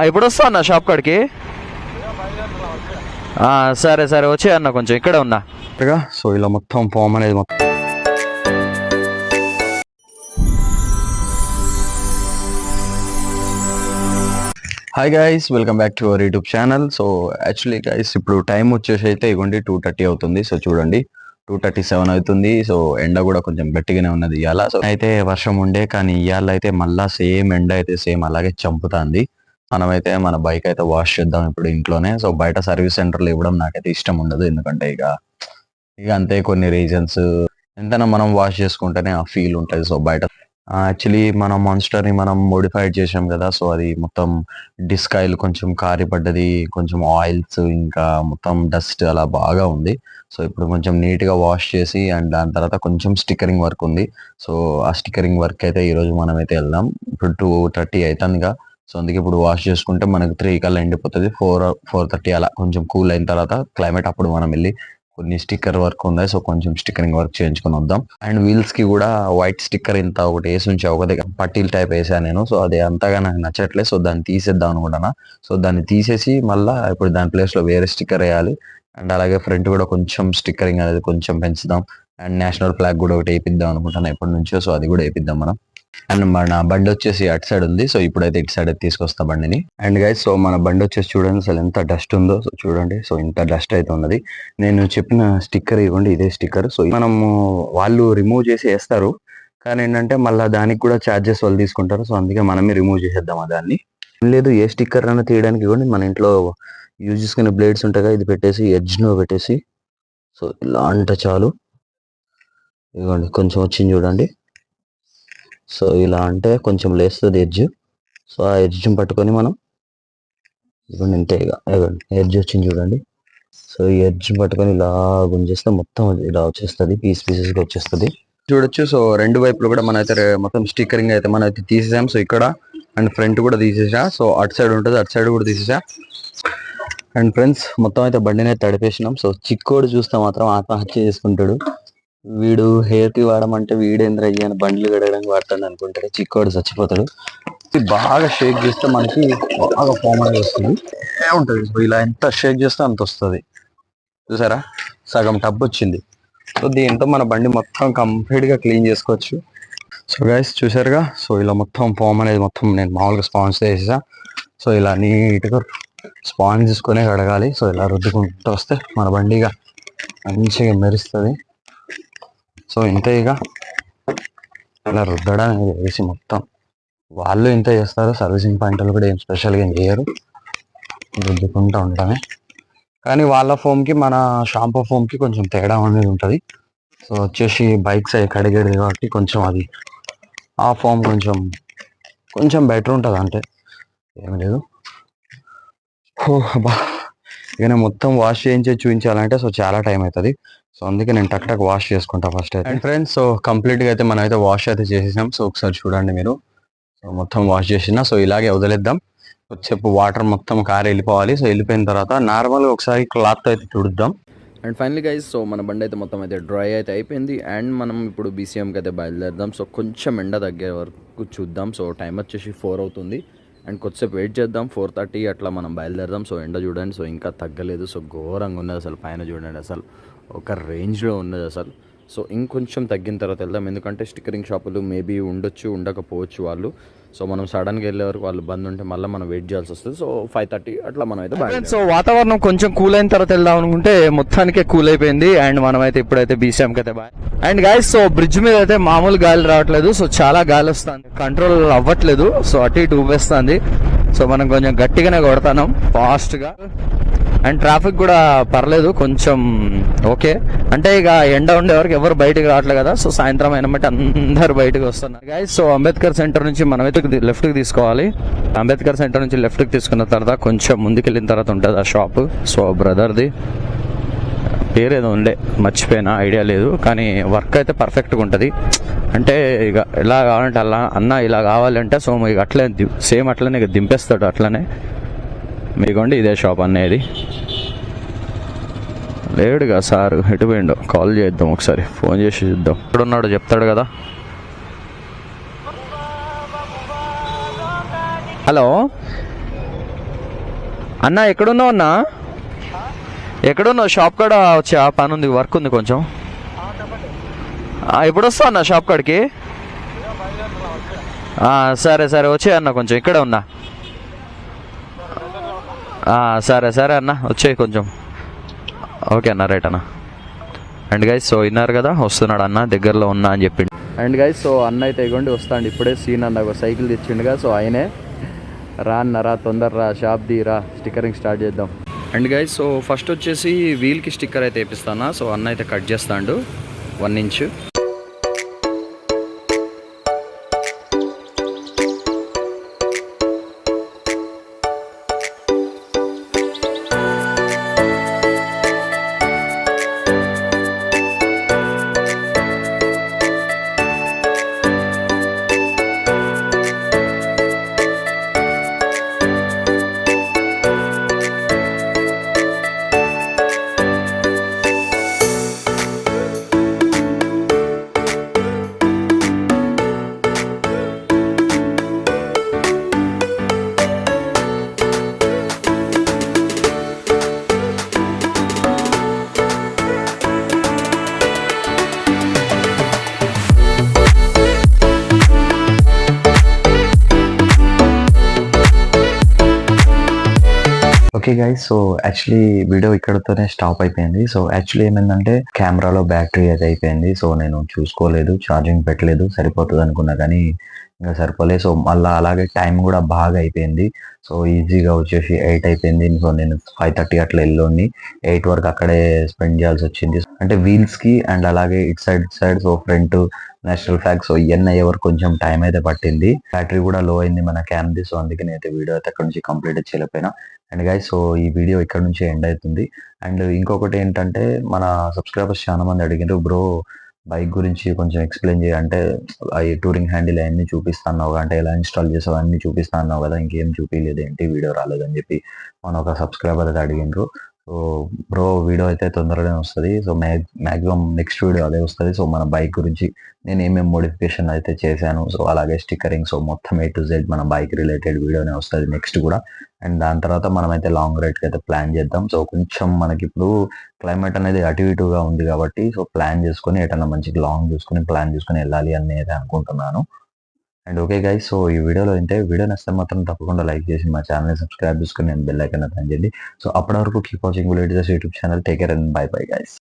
ఎప్పుడు వస్తా అన్న షాప్ కాడికి? సరే సరే వచ్చే అన్న, కొంచెం ఇక్కడే ఉన్నా. సో ఇలా మొత్తం ఫామ్ అనేది మొత్తం hi guys, welcome back to our YouTube channel. So actually guys ఇప్పుడు టైం వచ్చేసి అయితే ఇవ్వండి 2:30 అవుతుంది. సో చూడండి 2:37 అవుతుంది. సో ఎండ కూడా కొంచెం గట్టిగానే ఉన్నది ఇవాళ. సో అయితే వర్షం ఉండే, కానీ ఇవాళ అయితే మళ్ళా సేమ్ ఎండ అయితే సేమ్ అలాగే చంపుతుంది. మనమైతే మన బైక్ అయితే వాష్ చేద్దాం ఇప్పుడు ఇంట్లోనే. సో బయట సర్వీస్ సెంటర్లో ఇవ్వడం నాకైతే ఇష్టం ఉండదు, ఎందుకంటే ఇక అంతే కొన్ని రీజన్స్. ఎంతైనా మనం వాష్ చేసుకుంటేనే ఆ ఫీల్ ఉంటుంది. సో బయట యాక్చువల్లీ మనం మాన్స్టర్ ని మనం మోడిఫైడ్ చేసాం కదా, సో అది మొత్తం డిస్క్ ఆయిల్ కొంచెం కారిపడ్డది, కొంచెం ఆయిల్స్ ఇంకా మొత్తం డస్ట్ అలా బాగా ఉంది. సో ఇప్పుడు కొంచెం నీట్ గా వాష్ చేసి అండ్ దాని తర్వాత కొంచెం స్టిక్కరింగ్ వర్క్ ఉంది. సో ఆ స్టిక్కరింగ్ వర్క్ అయితే ఈ రోజు మనం అయితే వెళ్దాం. ఇప్పుడు 2:30 అవుతుందిగా. సో అందుకే ఇప్పుడు వాష్ చేసుకుంటే మనకు 3 కల్లా ఎండిపోతుంది. 4:30 అలా కొంచెం కూల్ అయిన తర్వాత క్లైమేట్ అప్పుడు మనం వెళ్ళి కొన్ని స్టిక్కర్ వర్క్ ఉంది. సో కొంచెం స్టిక్కరింగ్ వర్క్ చేయించుకొని వద్దాం. అండ్ వీల్స్ కి కూడా వైట్ స్టిక్కర్ ఇంత ఒకటి వేసి ఉంచా, ఒక దగ్గర పట్టీల్ టైప్ వేసాను నేను. సో అది అంతగా నాకు నచ్చట్లేదు. సో దాన్ని తీసేద్దాం అనుకుంటున్నా. సో దాన్ని తీసేసి మళ్ళీ ఇప్పుడు దాని ప్లేస్ లో వేరే స్టిక్కర్ వేయాలి. అండ్ అలాగే ఫ్రంట్ కూడా కొంచెం స్టిక్కరింగ్ అనేది కొంచెం పెంచుదాం. అండ్ నేషనల్ ఫ్లాగ్ కూడా ఒకటి వేయిద్దాం అనుకుంటాను ఎప్పటి నుంచో. సో అది కూడా వేయిద్దాం మనం. అండ్ మన బండి వచ్చేసి అటు సైడ్ ఉంది. సో ఇప్పుడైతే ఇటు సైడ్ తీసుకొస్తా బండిని. అండ్ గైస్ సో మన బండి వచ్చేసి చూడండి అసలు ఎంత డస్ట్ ఉందో. సో చూడండి, సో ఇంత డస్ట్ అయితే ఉన్నది. నేను చెప్పిన స్టిక్కర్ ఇవ్వండి, ఇదే స్టిక్కర్. సో మనము వాళ్ళు రిమూవ్ చేసి వేస్తారు, కానీ ఏంటంటే మళ్ళీ దానికి కూడా ఛార్జెస్ వాళ్ళు తీసుకుంటారు. సో అందుకే మనమే రిమూవ్ చేసేద్దాం దాన్ని. లేదు ఏ స్టిక్కర్ అయినా తీయడానికి ఇవ్వండి, మన ఇంట్లో యూజ్ చేసుకునే బ్లేడ్స్ ఉంటాయి కదా, ఇది పెట్టేసి ఎడ్జ్ ను పెట్టేసి సో ఇలా అంటే చాలు. ఇవ్వండి కొంచెం వచ్చింది చూడండి. సో ఇలా అంటే కొంచెం లేస్తుంది ఎడ్జ్. సో ఆ ఎడ్జ్ని పట్టుకొని మనం ఇవ్వండి ఇంతే, ఇవ్వండి ఎడ్జ్ వచ్చింది చూడండి. సో ఈ ఎడ్జ్ని పట్టుకొని ఇలా గుంజేస్తే మొత్తం ఇలా వచ్చేస్తుంది, పీసెస్గా వచ్చేస్తుంది చూడొచ్చు. సో రెండు వైపులు కూడా మనం అయితే మొత్తం స్టిక్కరింగ్ అయితే మనం అయితే తీసేసాం. సో ఇక్కడ అండ్ ఫ్రంట్ కూడా తీసేసా. సో అటు సైడ్ ఉంటుంది, అటు సైడ్ కూడా తీసేసా. అండ్ ఫ్రెండ్స్ మొత్తం అయితే బండిని అయితే తడిపేసినాం. సో చిక్కోడు చూస్తే మాత్రం ఆత్మహత్య చేసుకుంటాడు. వీడు హెయిర్ కి వాడమంటే వీడేంద్ర అయ్యాను బండ్లు గడగడానికి వాడతాడు అనుకుంటాడు. చిక్కోడు చచ్చిపోతాడు. బాగా షేక్ చేస్తే మనకి బాగా ఫామ్ అనేది వస్తుంది. ఏముంటుంది సో ఇలా ఎంత షేక్ చేస్తే అంత వస్తుంది. చూసారా సగం టబ్ వచ్చింది. సో దీంతో మన బండి మొత్తం కంప్లీట్ గా క్లీన్ చేసుకోవచ్చు. సో గైస్ చూసారుగా, సో ఇలా మొత్తం ఫామ్ అనేది మొత్తం నేను మామూలుగా స్పాంజ్ వేసేసా. సో ఇలా నీట్గా స్పాంజ్ తీసుకొని కడగాలి. సో ఇలా రుద్దుకుంటూ వస్తే మన బండిగా మంచిగా మెరుస్తుంది. సో ఇంతే, ఇక ఇలా రుద్దడం వేసి మొత్తం వాళ్ళు ఇంత చేస్తారు. సర్వీసింగ్ పాయింట్లు కూడా ఏం స్పెషల్గా ఏం చేయరు, రుద్దుకుంటూ ఉంటామే. కానీ వాళ్ళ ఫోమ్కి మన షాంపూ ఫోమ్కి కొంచెం తేడా అనేది ఉంటుంది. సో వచ్చేసి బైక్స్ అవి కడిగేది కాబట్టి కొంచెం అది ఆ ఫోమ్ కొంచెం బెటర్ ఉంటుంది, అంటే ఏమి లేదు. ఇక నేను మొత్తం వాష్ చేయించి చూపించాలంటే సో చాలా టైం అవుతుంది. సో అందుకే నేను టక్ వాష్ చేసుకుంటా ఫస్ట్ అయితే. అండ్ ఫ్రెండ్స్ సో కంప్లీట్గా అయితే మనం అయితే వాష్ అయితే చేసేసాం. సో ఒకసారి చూడండి మీరు. సో మొత్తం వాష్ చేసిన. సో ఇలాగే వదిలేద్దాం, వచ్చేపు వాటర్ మొత్తం కారు వెళ్ళిపోవాలి. సో వెళ్ళిపోయిన తర్వాత నార్మల్గా ఒకసారి క్లాత్ అయితే తుడుద్దాం. అండ్ ఫైనలీ గైస్ సో మన బండి అయితే మొత్తం అయితే డ్రై అయితే అయిపోయింది. అండ్ మనం ఇప్పుడు BCMకి అయితే బయలుదేరదాం. సో కొంచెం ఎండ తగ్గే వరకు చూద్దాం. సో టైం వచ్చేసి 4 అవుతుంది. అండ్ కొద్దిసేపు వెయిట్ చేద్దాం, 4:30 అట్లా మనం బయలుదేరదాం. సో ఎండ చూడండి, సో ఇంకా తగ్గలేదు. సో ఘోరంగా ఉన్నది అసలు, పైన చూడండి అసలు ఒక రేంజ్లో ఉన్నది అసలు. సో ఇంకొంచెం తగ్గిన తర్వాత వెళ్దాం, ఎందుకంటే స్టిక్కరింగ్ షాపులు మేబీ ఉండొచ్చు ఉండకపోవచ్చు వాళ్ళు. సో మనం సడన్గా వెళ్ళే వరకు వాళ్ళు బంద్ ఉంటే మళ్ళీ మనం వెయిట్ చేయాల్సి వస్తుంది. సో 5:30 అట్లా మనం అయితే. సో వాతావరణం కొంచెం కూల్ అయిన తర్వాత వెళ్దాం అనుకుంటే మొత్తానికే కూల్ అయిపోయింది. అండ్ మనం అయితే ఇప్పుడైతే BCMకి అయితే boy. And guys so bridge మీద అయితే మామూలు గాలి రావట్లేదు. సో చాలా గాలి వస్తుంది, కంట్రోల్ అవ్వట్లేదు. సో అటు ఇటు ఊపేస్తుంది. సో మనం కొంచెం గట్టిగానే కొడతాం ఫాస్ట్ గా. అండ్ ట్రాఫిక్ కూడా పర్లేదు, కొంచెం ఓకే. అంటే ఇక ఎండ ఉండే వరకు ఎవరు బయటకు రావట్లేదు కదా. సో సాయంత్రం అయిన బట్టి అందరు బయటకు వస్తున్నారు గైస్. సో అంబేద్కర్ సెంటర్ నుంచి మనమైతే లెఫ్ట్ కి తీసుకోవాలి. అంబేద్కర్ సెంటర్ నుంచి లెఫ్ట్ కి తీసుకున్న తర్వాత కొంచెం ముందుకెళ్ళిన తర్వాత ఉంటుంది ఆ షాప్. సో బ్రదర్ది పేరేదో ఉండే, మర్చిపోయినా, ఐడియా లేదు. కానీ వర్క్ అయితే పర్ఫెక్ట్గా ఉంటుంది. అంటే ఇక ఎలా కావాలంటే అలా అన్న ఇలా కావాలంటే సో ఇక అట్లనే సేమ్ అట్లనే ఇక దింపేస్తాడు అట్లనే. మీకోండి ఇదే షాప్ అనేది. లేడుగా సార్, ఎటు పోయిండో, కాల్ చేద్దాం ఒకసారి, ఫోన్ చేసి చూద్దాం. ఎక్కడున్నాడో చెప్తాడు కదా. హలో అన్న ఎక్కడున్నావు అన్న? ఎక్కడున్నావు? షాప్ కాడ వచ్చా, పని ఉంది, వర్క్ ఉంది కొంచెం. ఎప్పుడు వస్తావు అన్న షాప్ కాడికి? సరే సరే వచ్చే అన్న, కొంచెం ఇక్కడే ఉన్నా. సరే సరే అన్న వచ్చేయి కొంచెం. ఓకే అన్న, రైట్ అన్న. అండ్ గైస్ సో విన్నారు కదా, వస్తున్నాడు అన్న, దగ్గరలో ఉన్నా అని చెప్పిండు. అండ్ గైస్ సో అన్న అయితే ఇగోండి వస్తాండి ఇప్పుడే. సీన్ అన్న ఒక సైకిల్ తెచ్చిండుగా, సో ఆయనే రా అన్న, రా తొందర రా, షాప్ ది రా, స్టిక్కరింగ్ స్టార్ట్ చేద్దాం. అండ్ గైస్ సో ఫస్ట్ వచ్చేసి వీల్కి స్టిక్కర్ అయితే వేపిస్తాను. సో అన్న అయితే కట్ చేస్తాడు 1 inch. Okay guys so actually video ఇక్కడతోనే స్టాప్ అయిపోయింది. సో యాక్చువల్లీ ఏమైందంటే కెమెరాలో బ్యాటరీ అయితే అయిపోయింది. సో నేను చూసుకోలేదు, ఛార్జింగ్ పెట్టలేదు, సరిపోతుంది అనుకున్నా కానీ ఇంకా సరిపోలేదు. సో మళ్ళీ అలాగే టైం కూడా బాగా అయిపోయింది. సో ఈజీగా వచ్చేసి 8 అయిపోయింది. సో నేను 5:30 అట్లా వెళ్ళి 8 వరకు అక్కడే స్పెండ్ చేయాల్సి వచ్చింది. అంటే వీల్స్ కి అండ్ అలాగే it side so front national flag so ఇవన్నీ అయ్యే వరకు కొంచెం టైం అయితే పట్టింది. బ్యాటరీ కూడా లో అయింది మన క్యామ్ది. సో అందుకే నేనైతే వీడియో అయితే అక్కడ నుంచి కంప్లీట్ చేయలేకపోయినా. అండ్ గైస్ సో ఈ వీడియో ఇక్కడ నుంచి ఎండ్ అవుతుంది. అండ్ ఇంకొకటి ఏంటంటే మన సబ్స్క్రైబర్స్ చాలా మంది అడిగారు, బ్రో బైక్ గురించి కొంచెం ఎక్స్ప్లెయిన్ చేయ, అంటే ఈ టూరింగ్ హ్యాండిల్ అవన్నీ చూపిస్తున్నావు, అంటే ఎలా ఇన్స్టాల్ చేసావు అన్ని చూపిస్తున్నావు కదా, ఇంకేం చూపించలేదు ఏంటి, వీడియో రాలేదని చెప్పి మన ఒక సబ్స్క్రైబర్ అయితే అడిగినారు. సో బ్రో వీడియో అయితే తొందరగానే వస్తుంది. సో మ్యాక్సిమం నెక్స్ట్ వీడియో అదే వస్తుంది. సో మన బైక్ గురించి నేను ఏమేమి మోడిఫికేషన్ అయితే చేశాను, సో అలాగే స్టిక్కరింగ్, సో మొత్తం A to Z మన బైక్ రిలేటెడ్ వీడియోనే వస్తుంది నెక్స్ట్ కూడా. అండ్ దాని తర్వాత మనం అయితే లాంగ్ రైడ్కి అయితే ప్లాన్ చేద్దాం. సో కొంచెం మనకి ఇప్పుడు క్లైమేట్ అనేది అటు ఇటుగా ఉంది కాబట్టి సో ప్లాన్ చేసుకొని ఎటన్నా మంచిగా లాంగ్ చూసుకొని ప్లాన్ చేసుకొని వెళ్ళాలి అని అయితే అనుకుంటున్నాను. అండ్ ఓకే గైస్ సో ఈ వీడియోలో అయితే వీడియో నచ్చితే మాత్రం తప్పకుండా లైక్ చేసి మా ఛానల్ని సబ్స్క్రైబ్ చేసుకుని నేను బెల్ ఐకాన్ ప్రెస్ చేయండి. సో అప్పటి వరకు keep watching YouTube channel. Take care and by bye guys.